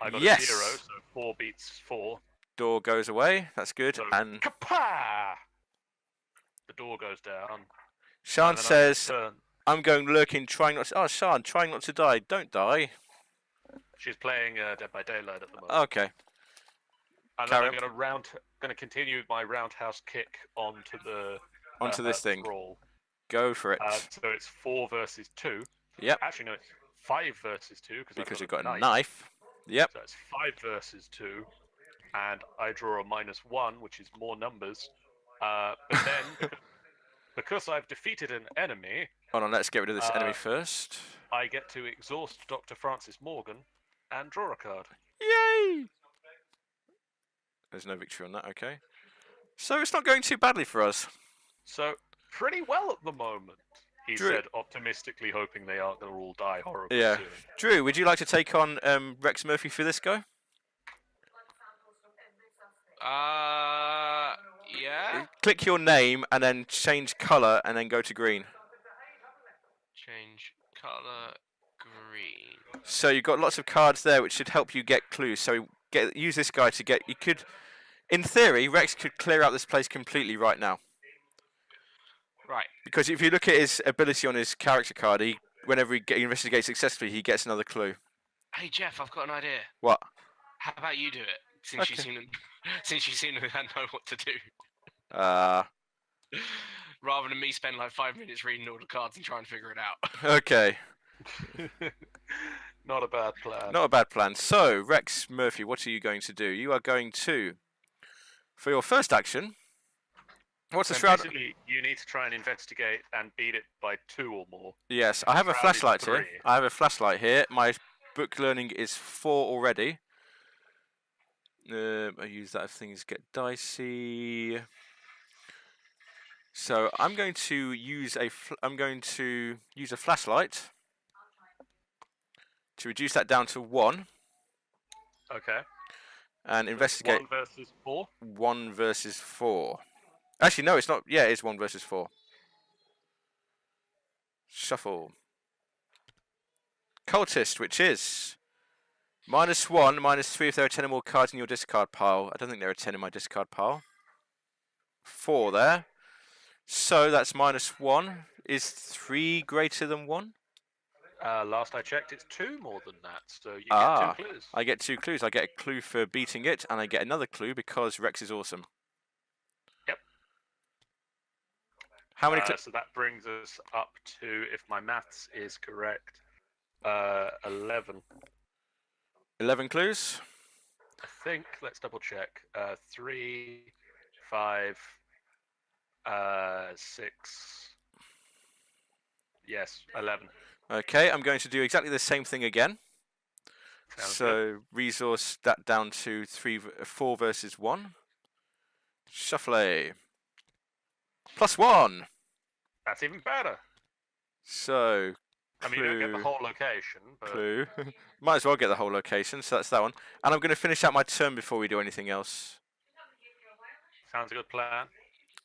I got Yes. a 0, so 4 beats 4. Door goes away. That's good. So, And kapah! The door goes down. Sean says, turn. I'm going lurking, trying not to... Oh, Sean, trying not to die. Don't die. She's playing Dead by Daylight at the moment. Okay. And then I'm going to continue my roundhouse kick onto the... onto this thing. Roll. Go for it. So it's 4 versus 2. Yep. Actually, no, it's 5 versus 2 because you've got a knife. Yep. So it's 5 versus 2, and I draw a -1, which is more numbers. But then, because I've defeated an enemy... Hold on, let's get rid of this enemy first. I get to exhaust Dr. Francis Morgan and draw a card. Yay! There's no victory on that, okay. So it's not going too badly for us. So, pretty well at the moment, he Drew. said, optimistically hoping they aren't going to all die horribly Yeah. soon. Drew, would you like to take on Rex Murphy for this go? Yeah. Click your name and then change colour and then go to green. Change colour, green. So you've got lots of cards there which should help you get clues. So use this guy to get... You could... In theory, Rex could clear out this place completely right now. Right. Because if you look at his ability on his character card, whenever he investigates successfully, he gets another clue. Hey Geoff, I've got an idea. What? How about you do it? Since you seem to know what to do. Rather than me spend like 5 minutes reading all the cards and trying to figure it out. Okay. Not a bad plan. Not a bad plan. So, Rex Murphy, what are you going to do? You are going to, for your first action, what's the shroud? Basically, you need to try and investigate and beat it by 2 or more. Yes, I have a flashlight here. I have a flashlight here. My book learning is 4 already. I use that if things get dicey. So I'm going to use a flashlight to reduce that down to 1. Okay. And investigate. 1 versus 4. 1 versus 4. Actually, no, it's not. Yeah, it is 1 versus 4. Shuffle. Cultist, which is -1, -3 if there are 10 or more cards in your discard pile. I don't think there are 10 in my discard pile. 4 there. So that's -1. Is 3 greater than 1? Last I checked, it's 2 more than that. So you get 2 clues. I get 2 clues. I get a clue for beating it, and I get another clue because Rex is awesome. Yep. How many? So that brings us up to, if my maths is correct, 11. 11 clues? I think, let's double check. 3, 5, 6. Yes, 11. Okay, I'm going to do exactly the same thing again. Sounds so good. Resource that down to 4 versus 1. Shuffle. +1. That's even better. So, I mean, you don't get the whole location, but... Clue. Might as well get the whole location, so that's that one. And I'm going to finish out my turn before we do anything else. Sounds a good plan.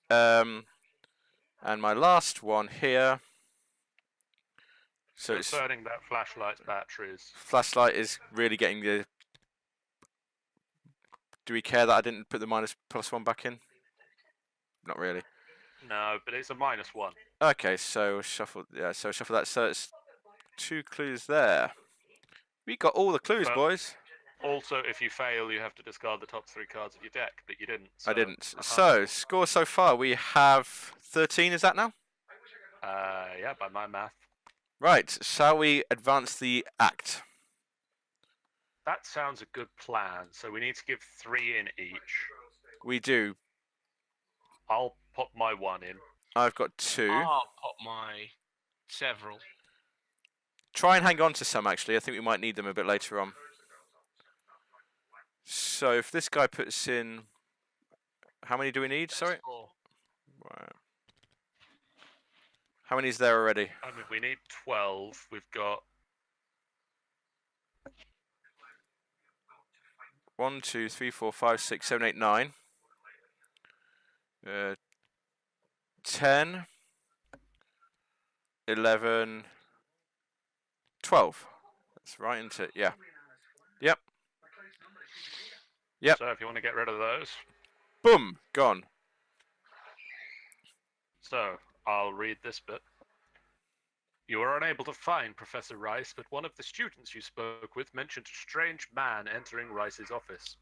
And my last one here. So it's burning that flashlight's batteries. Flashlight is really getting the... Do we care that I didn't put the +1 back in? Not really. No, but it's a -1. Okay, so shuffle. Yeah, so shuffle that. So it's 2 clues there. We got all the clues, boys. Also, if you fail, you have to discard the top 3 cards of your deck, but you didn't. So, I didn't. So score so far, we have 13. Is that now? Yeah, by my math. Right. Shall we advance the act? That sounds a good plan. So we need to give 3 in each. We do. I'll pop my 1 in. I've got 2. I'll pop my several. Try and hang on to some, actually. I think we might need them a bit later on. So if this guy puts in... How many do we need? Sorry? 4. Right. How many is there already? I mean, we need 12. We've got... 1, 2, 3, 4, 5, 6, 7, 8, 9. 10, 11, 12. That's right, isn't it? Yeah. Yep. Yep. So if you want to get rid of those. Boom! Gone. So, I'll read this bit. You were unable to find Professor Rice, but one of the students you spoke with mentioned a strange man entering Rice's office.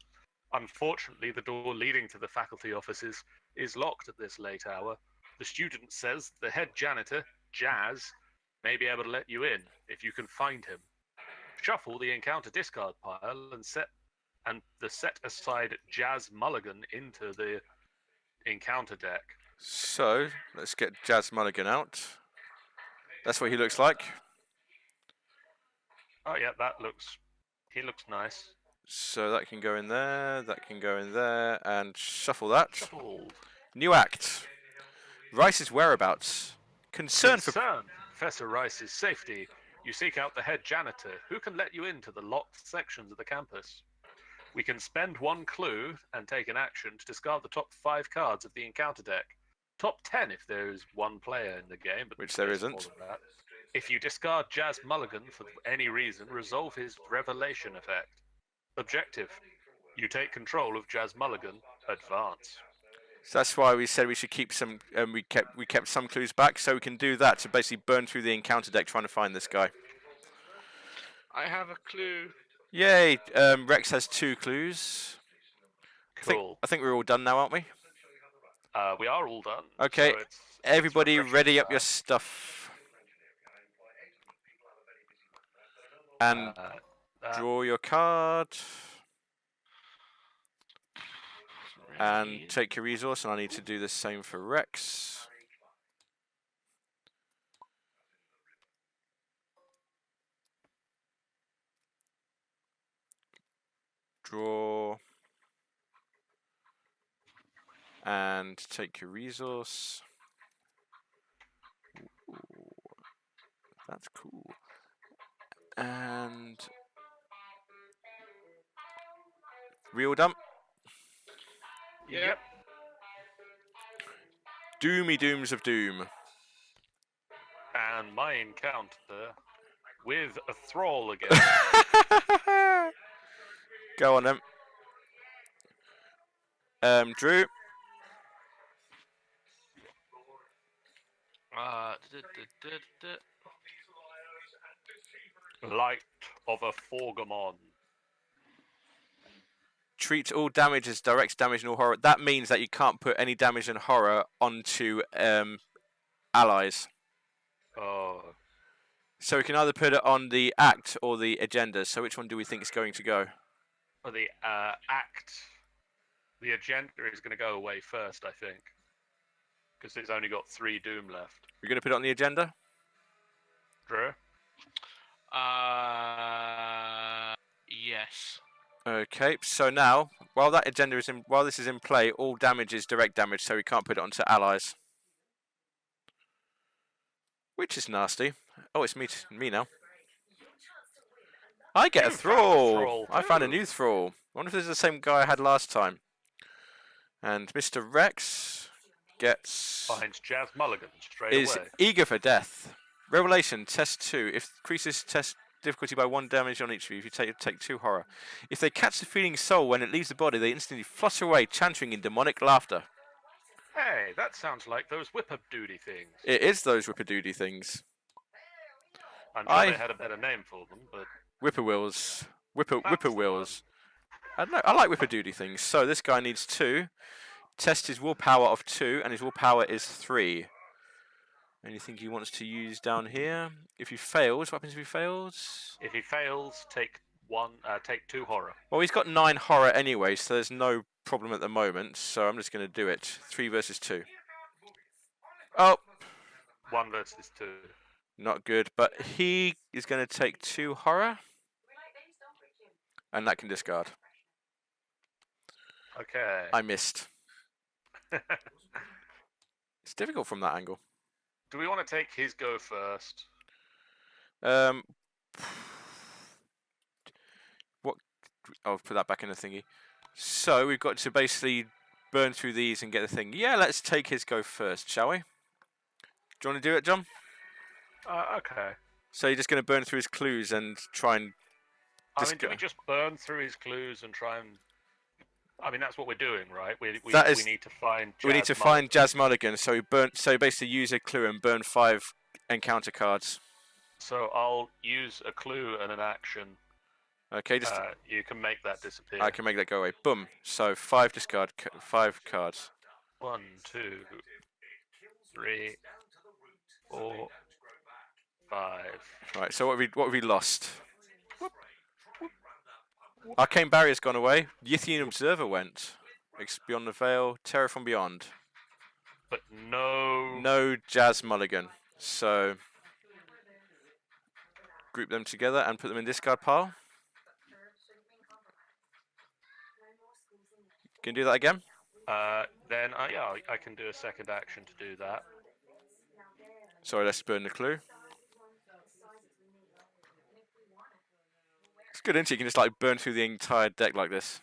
Unfortunately, the door leading to the faculty offices is locked at this late hour. The student says the head janitor, Jazz, may be able to let you in if you can find him. Shuffle the encounter discard pile and set aside Jazz Mulligan into the encounter deck. So, let's get Jazz Mulligan out. That's what he looks like. Oh yeah, he looks nice. So that can go in there, that can go in there, and shuffle that. Shuffled. New act. Rice's whereabouts. Concern for... Professor Rice's safety. You seek out the head janitor, who can let you into the locked sections of the campus. We can spend one clue and take an action to discard the top 5 cards of the encounter deck. Top 10 if there is one player in the game, but Which there there's isn't. more than that. If you discard Jazz Mulligan for any reason, resolve his revelation effect. Objective. You take control of Jazz Mulligan. Advance. So that's why we said we should keep some... we kept some clues back, so we can do that to basically burn through the encounter deck trying to find this guy. I have a clue. Yay! Rex has 2 clues. Cool. I think we're all done now, aren't we? We are all done. Okay, So it's everybody refreshing ready up time. your stuff. And draw your card. And take your resource, and I need to do the same for Rex. Draw. And take your resource. Ooh, that's cool. And real dump. Yep. Doomy dooms of doom. And my encounter with a thrall again. Go on then. Drew. Light of a Forgamon. Treat all damage as direct damage in all horror. That means that you can't put any damage and horror onto allies. Oh. So we can either put it on the act or the agenda. So which one do we think is going to go? Well, the act. The agenda is going to go away first, I think. Because it's only got 3 doom left. We're going to put it on the agenda? Drew? Yes. Okay, so now, while that agenda is while this is in play, all damage is direct damage, so we can't put it onto allies. Which is nasty. Oh, it's me now. I get a thrall. I found a new thrall. I wonder if this is the same guy I had last time. And Mr. Rex gets... Finds Jazz Mulligan straight is away. eager for death. Revelation, test 2. If increases test difficulty by 1 damage on each of you, if you take 2 horror. If they catch the fleeting soul when it leaves the body, they instantly flutter away, chanting in demonic laughter. Hey, that sounds like those whip-up-doody things. It is those whipper-doody things. I'm sure they had a better name for them, but... Whippoorwills. Whippoorwills. I like whipper-doody things. So this guy needs 2. Test his willpower of 2, and his willpower is 3. Anything he wants to use down here? If he fails, what happens if he fails? If he fails, take 2 horror. Well, he's got 9 horror anyway, so there's no problem at the moment. So I'm just going to do it. 3 versus 2. Oh! 1 versus 2. Not good, but he is going to take 2 horror. And that can discard. Okay. I missed. It's difficult from that angle. Do we want to take his go first? What? I'll put that back in the thingy. So we've got to basically burn through these and get the thing. Yeah, let's take his go first, shall we? Do you want to do it, John? Okay. So you're just going to burn through his clues and try and... I mean, do we just burn through his clues and try and I mean, that's what we're doing, right? We That is- need to find. We need to find Jazz Mulligan. So basically use a clue and burn 5 encounter cards. So I'll use a clue and an action. Okay, just you can make that disappear. I can make that go away. Boom. So 5 discard 5 cards. 1, 2, 3, 4, 5. Right. So what have we lost? Arcane Barrier's gone away. Yithian Observer went. Beyond the Veil. Terror from Beyond. But no. No Jazz Mulligan. So group them together and put them in discard pile. Can you do that again? Then yeah, I can do a second action to do that. Sorry, let's burn the clue. It's good, isn't it? You can just like burn through the entire deck like this.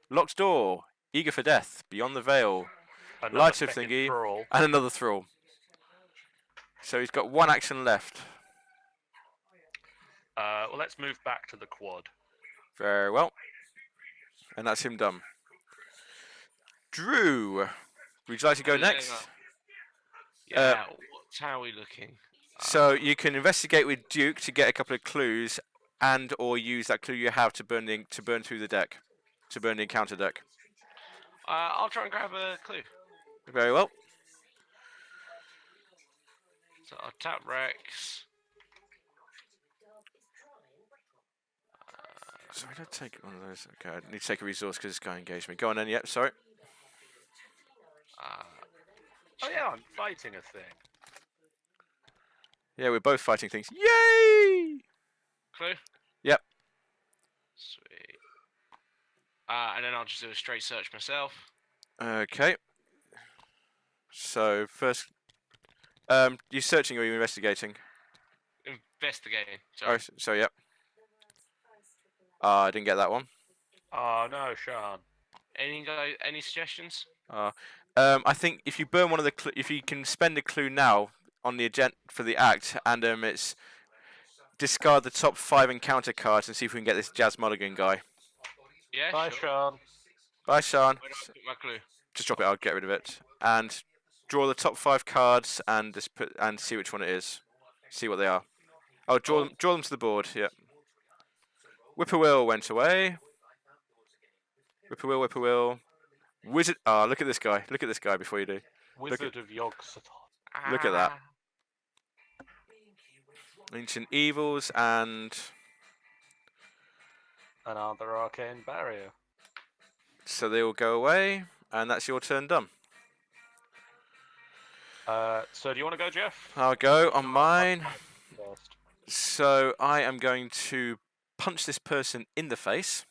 Locked Door, Eager for Death, Beyond the Veil, Another Light of second Thingy, thrall. and another Thrall. So he's got 1 action left. Well, let's move back to the quad. Very well. And that's him done. Drew, would you like to go next? Yeah. How are we looking? So you can investigate with Duke to get a couple of clues, and or use that clue you have to burn through the deck, to burn the encounter deck. I'll try and grab a clue. Very well. So I'll tap Rex. Sorry, don't take one of those. Okay, I need to take a resource because this guy engaged me. Go on then. Yep. Sorry. Oh yeah, I'm fighting a thing. Yeah, we're both fighting things. Yay! Clue? Yep. Sweet. And then I'll just do a straight search myself. Okay. So first, you searching or you investigating? Investigating. Oh, Sorry. so yep. I didn't get that one. Oh no, Sean. Any suggestions? I think if you burn one of the if you can spend a clue now on the agenda for the act, and it's discard the top 5 encounter cards and see if we can get this Jazz Mulligan guy. Yeah. Bye, sure. Sean. Bye, Sean. Where do I put my clue? Just drop it. I'll get rid of it and draw the top 5 cards and just put and see which one it is. See what they are. Oh, draw them to the board. Yep. Whippoorwill went away. Whippoorwill. Wizard. Ah, look at this guy. Look at this guy before you do. Wizard of Yogg-Sothoth. Look at that. Ancient Evils and Another arcane barrier. so they will go away, and that's your turn done. So do you want to go, Geoff? I'll go on mine. First. So I am going to punch this person in the face.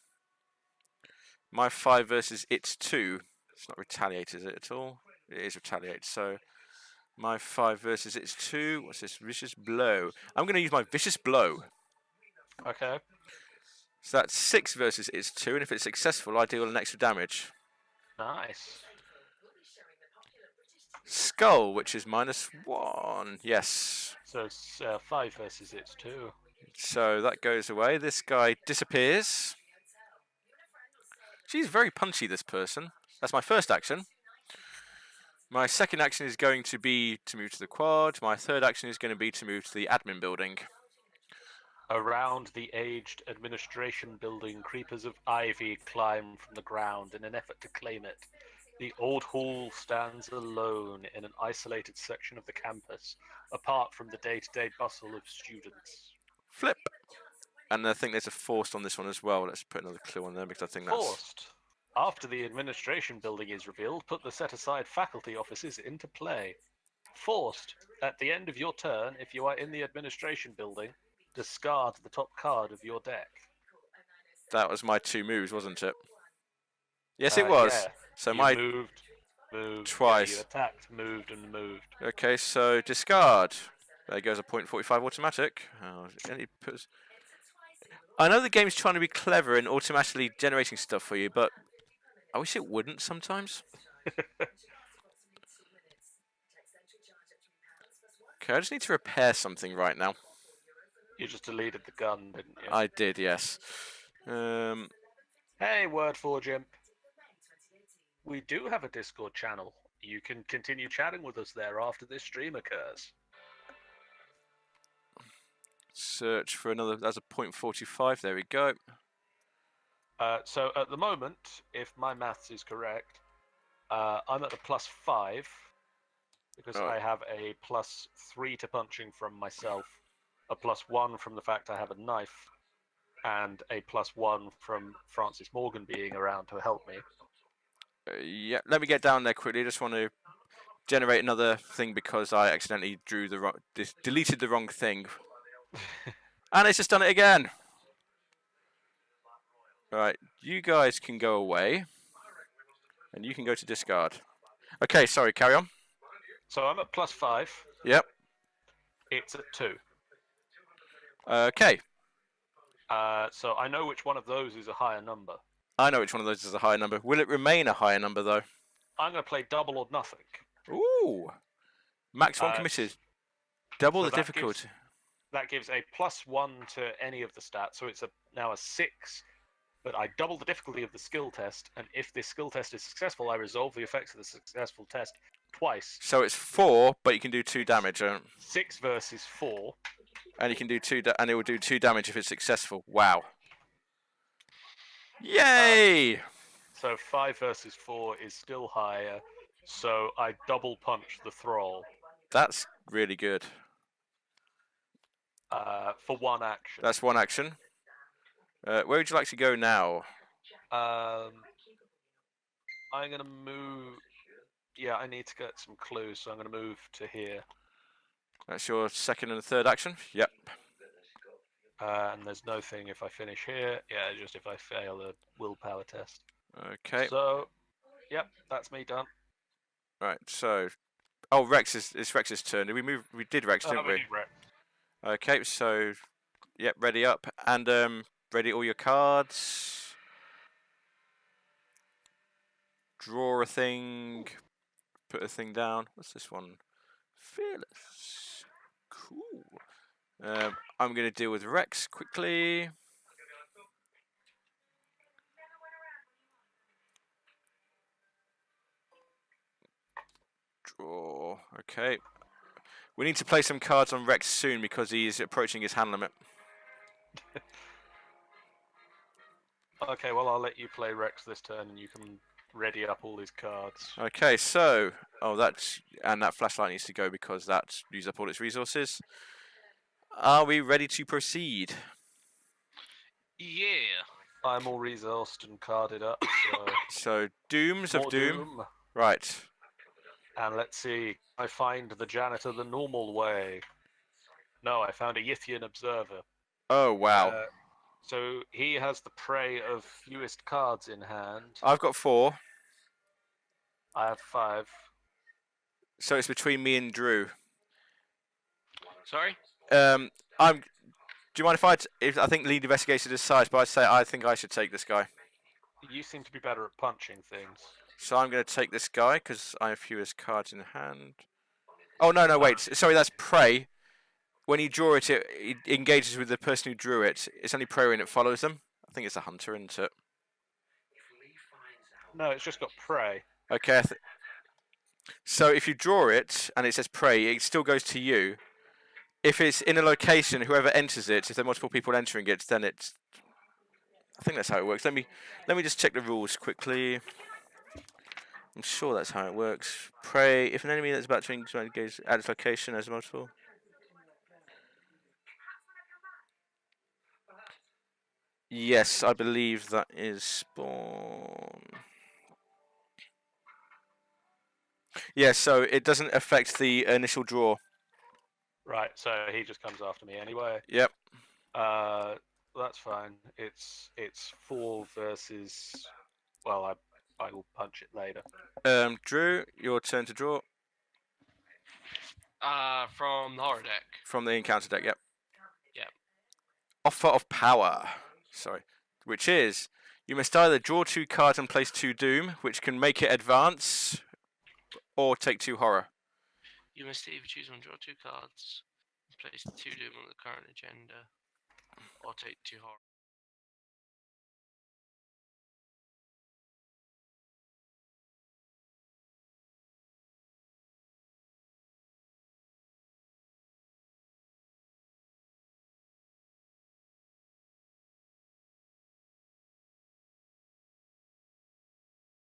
My 5 versus its 2. It's not retaliate, is it at all? It is retaliate. So my 5 versus its 2. What's this? Vicious Blow. I'm going to use my Vicious Blow. Okay. So that's 6 versus its 2, and if it's successful, I deal an extra damage. Nice. Skull, which is -1. Yes. So it's 5 versus its 2. So that goes away. This guy disappears. She's very punchy, this person. That's my first action. My second action is going to be to move to the quad. My third action is going to be to move to the admin building. Around the aged administration building, creepers of ivy climb from the ground in an effort to claim it. The old hall stands alone in an isolated section of the campus, apart from the day-to-day bustle of students. Flip. And I think there's a forced on this one as well. Let's put another clue on there because I think that's... Forced. After the administration building is revealed, put the set-aside faculty offices into play. Forced. At the end of your turn, if you are in the administration building, discard the top card of your deck. That was my 2 moves, wasn't it? Yes, it was. Yeah. So You my... moved. Twice. Yeah, you attacked, moved, and moved. Okay, so discard. There goes a .45 automatic. Oh, and he puts... I know the game's trying to be clever and automatically generating stuff for you, but I wish it wouldn't sometimes. Okay, I just need to repair something right now. You just deleted the gun, didn't you? I did, yes. Hey, Word4 Imp. We do have a Discord channel. You can continue chatting with us there after this stream occurs. Search for another. That's a .45. There we go. So at the moment, if my maths is correct, I'm at the +5 because Oh. I have a +3 to punching from myself, a +1 from the fact I have a knife, and a +1 from Francis Morgan being around to help me. Yeah, let me get down there quickly. I just want to generate another thing because I accidentally drew the wrong, deleted the wrong thing, and it's just done it again. Right, you guys can go away, and you can go to discard. Okay, sorry, carry on. So I'm at +5. Yep. It's at 2. Okay, So I know which one of those is a higher number. I know which one of those is a higher number. Will it remain a higher number though? I'm going to play double or nothing. Ooh, max one committed. Double so the difficulty. That gives a +1 to any of the stats, so it's now a 6. But I double the difficulty of the skill test, and if this skill test is successful, I resolve the effects of the successful test twice. So it's 4, but you can do 2 damage. 6 versus 4. And you can do and it will do 2 damage if it's successful. Wow. Yay! So 5 versus 4 is still higher, so I double punch the thrall. That's really good. For 1 action. That's 1 action. Where would you like to go now? I'm going to move... Yeah, I need to get some clues, so I'm going to move to here. That's your second and third action? Yep. And there's no thing if I finish here. Yeah, just if I fail a willpower test. Okay. So, yep, that's me done. Right, so... Oh, it's Rex's turn. Did we move? We did Rex, didn't we? Did Rex. Okay, so... Yep, ready up. And, ready all your cards. Draw a thing. Put a thing down. What's this one? Fearless. Cool. I'm going to deal with Rex quickly. Draw. Okay. We need to play some cards on Rex soon because he's approaching his hand limit. Okay, well, I'll let you play Rex this turn and you can ready up all his cards. Okay, so... Oh, that flashlight needs to go because that used up all its resources. Are we ready to proceed? Yeah. I'm all resourced and carded up, so... So, Dooms of More Doom. Right. And let's see, I find the janitor the normal way. No, I found a Yithian observer. Oh, wow. So he has the prey of fewest cards in hand. I've got 4. I have 5. So it's between me and Drew. Sorry? Do you mind if I think lead investigator decides, but I think I should take this guy. You seem to be better at punching things. So I'm going to take this guy because I have fewest cards in hand. Oh, no, wait. Sorry, that's prey. When you draw it, it engages with the person who drew it. It's only prey when it follows them. I think it's a hunter, isn't it? No, it's just got prey. Okay. So if you draw it and it says prey, it still goes to you. If it's in a location, whoever enters it, if there are multiple people entering it, then it's... I think that's how it works. Let me just check the rules quickly. I'm sure that's how it works. Prey. If an enemy that's about to engage at its location has multiple... Yes, I believe that is spawn. Yeah, so it doesn't affect the initial draw. Right, so he just comes after me anyway. Yep. That's fine. It's 4 versus... Well, I will punch it later. Drew, your turn to draw. From the horror deck. From the encounter deck, yep. Yep. Offer of power. Sorry. Which is, you must either draw 2 cards and place 2 doom, which can make it advance, or take 2 horror. You must either choose one, draw 2 cards, and place 2 doom on the current agenda, or take 2 horror.